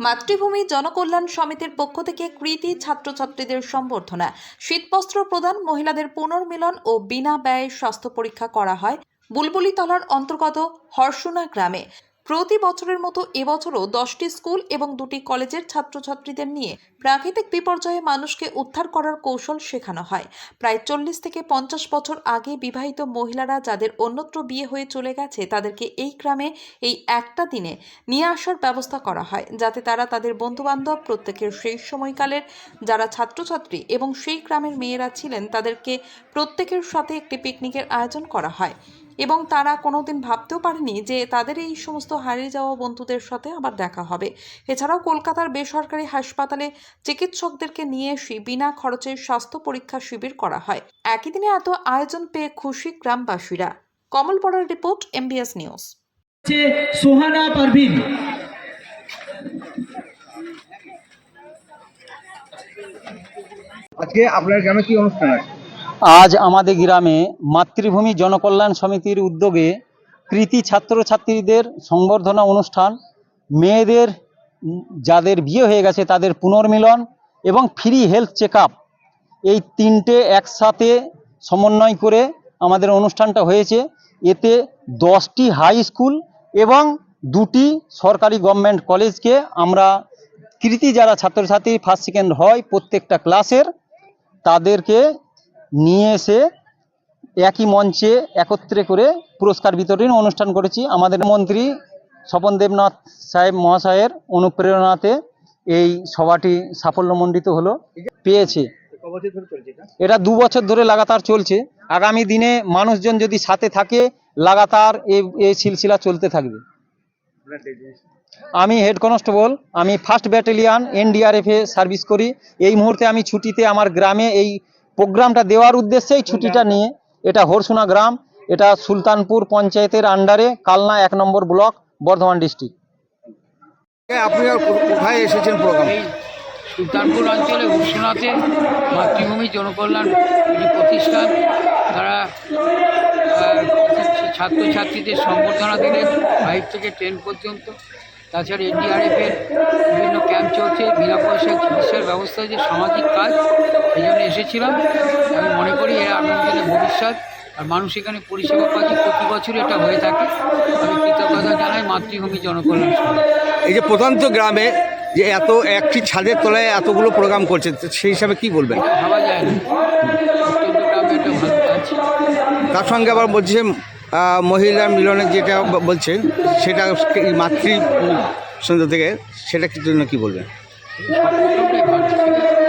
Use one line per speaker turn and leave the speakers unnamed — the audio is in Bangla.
মাতৃভূমি জনকল্যাণ সমিতির পক্ষ থেকে কৃতি ছাত্রছাত্রীদের সম্বর্ধনা, শীতবস্ত্র প্রদান, মহিলাদের পুনর্মিলন ও বিনা ব্যয়ে স্বাস্থ্য পরীক্ষা করা হয় বুলবুলিতলার অন্তর্গত হরসুনা গ্রামে। প্রতি বছরের মতো এবছরও 10টি স্কুল এবং 2টি কলেজের ছাত্রছাত্রীদের নিয়ে প্রাকৃতিক বিপর্যয়ে মানুষকে উদ্ধার করার কৌশল শেখানো হয়। প্রায় 40 থেকে 50 বছর আগে বিবাহিত মহিলারা যাদের অন্যত্র বিয়ে হয়ে চলে গেছে তাদেরকে এই গ্রামে এই একটা দিনে নিয়ে আসার ব্যবস্থা করা হয়, যাতে তারা তাদের বন্ধুবান্ধব প্রত্যেকের সেই সময়কালের যারা ছাত্রছাত্রী এবং সেই গ্রামের মেয়েরা ছিলেন তাদেরকে প্রত্যেকের সাথে একটি পিকনিকের আয়োজন করা হয় এবং তারা কোনোদিন ভাবতেও পারেনি যে তাদের এই সমস্ত হারিয়ে যাওয়া বন্ধুদের সাথে আবার দেখা হবে। এছাড়াও কলকাতার বেসরকারি হাসপাতালে চিকিৎসকদেরকে নিয়ে এসে বিনা খরচে স্বাস্থ্য পরীক্ষা শিবির করা হয়। একই দিনে এত আয়োজন পেয়ে খুশি গ্রামবাসীরা। কমল পড়ার report, MBS news.
Sohana Parvin.
আজকে আপনার গ্রামে কি অনুষ্ঠান আছে?
আজ আমাদের গ্রামে মাতৃভূমি জনকল্যাণ সমিতির উদ্যোগে কৃতি ছাত্রছাত্রীদের সংবর্ধনা অনুষ্ঠান, মেয়েদের যাদের বিয়ে হয়ে গেছে তাদের পুনর্মিলন এবং ফ্রি হেলথ চেক আপ, এই তিনটে একসাথে সমন্বয় করে আমাদের অনুষ্ঠানটা হয়েছে। এতে 10টি হাই স্কুল এবং 2টি সরকারি গভর্নমেন্ট কলেজকে আমরা কৃতি যারা ছাত্রছাত্রী ফার্স্ট সেকেন্ড হয় প্রত্যেকটা ক্লাসের, তাদেরকে নিয়ে এসে একই মঞ্চে একত্রে করে পুরস্কার বিতরণ অনুষ্ঠান করেছি। আমাদের মন্ত্রী স্বপন দেবনাথ সাহেব মহাশয়ের অনুপ্রেরণাতে এই সভাটি সাফল্যমণ্ডিত হলো পেয়েছে। এটা 2 বছর ধরে লাগাতার চলছে। আগামী দিনে মানুষজন যদি সাথে থাকে লাগাতার এই সিলসিলা চলতে থাকবে। আমি হেড কনস্টেবল, আমি 1st battalion NDRF a service করি। এই মুহূর্তে আমি ছুটিতে আমার গ্রামে এই প্রোগ্রামটা দেওয়ার উদ্দেশ্যেই ছুটিটা নিয়ে, এটা হরসুনা গ্রাম, এটা সুলতানপুর পঞ্চায়েতের আন্ডারে, কালনা 1 নম্বর ব্লক, বর্ধমান ডিস্ট্রিক্ট।
আপনি কোথায় এসেছেন প্রোগ্রামে?
সুলতানপুর অঞ্চলে হরসুনাতে মাতৃভূমি জনকল্যাণ একটি প্রতিষ্ঠান, তারা ছাত্রছাত্রীদের সম্বর্ধনা দিলেন 5 থেকে 10 পর্যন্ত। তাছাড়া NDRF-এর বিভিন্ন ক্যাম্প চলছে, বিনা পয়সায় চিকিৎসার ব্যবস্থা, যে সামাজিক কাজ, এই জন্য এসেছিলাম। আমি মনে করি এরা আগামী দিনে ভবিষ্যৎ, আর মানুষ এখানে পরিষেবা পাচ্ছে, প্রতি বছরই এটা হয়ে থাকে। আমি কৃতজ্ঞতা জানাই মাতৃভূমি জনকল্যাণ সমিতি।
এই যে প্রত্যন্ত গ্রামে যে এত একটি ছাদের তলায় এতগুলো প্রোগ্রাম করছে, সেই হিসাবে কি বলবেন?
ভাবা যায় না, প্রত্যন্ত গ্রামে একটা ভালো কাজ।
তার সঙ্গে আবার বলছে মহিলার মিলনের যেটা বলছেন, সেটা মাতৃ সন্ধ্যা থেকে, সেটা কি জন্য কি বলবেন?
সব প্রোগ্রামটাই ভালো, ঠিক আছে।